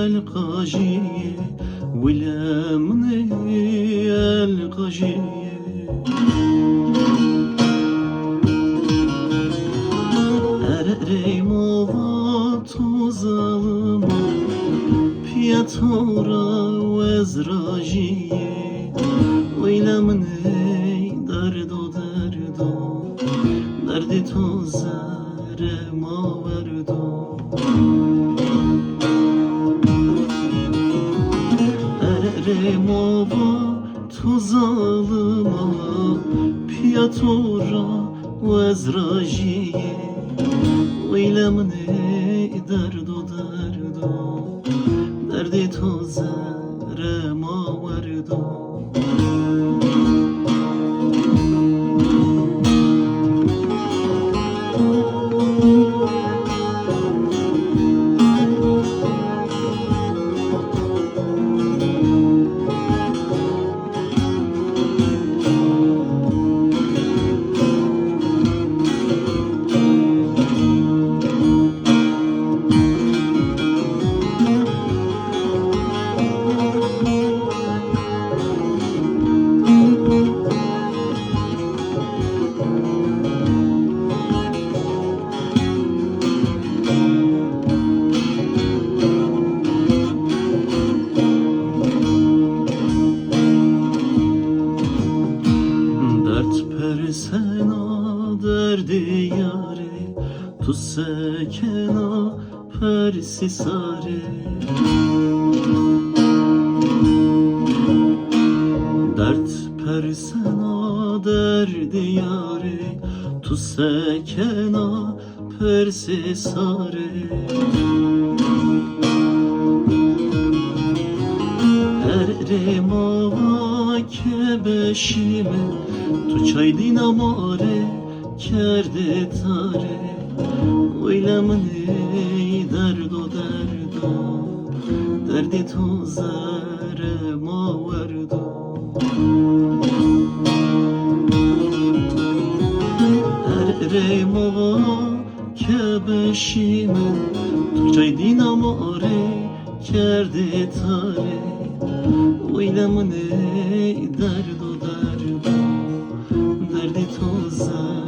القاجية ولا من القاجية أرقري موضوع ظالمة بياتورا وزراجية ولا من دردو دردی تو زر ما وردو ارم با تو ظالما پیاتورا و از راجیه ویل من دردو دردی تو زر ما وردو Sena derdi yare tu sekena persi sare dert persena derdi yare tu sekena persi sare erema ke beşime تو چای دیناماره کرده تاره ویل من درد و دردی تو زر ما وردو هر ریمو که بشیمه تو چای دیناماره کرده تاره ویل من درد و دردی تو زر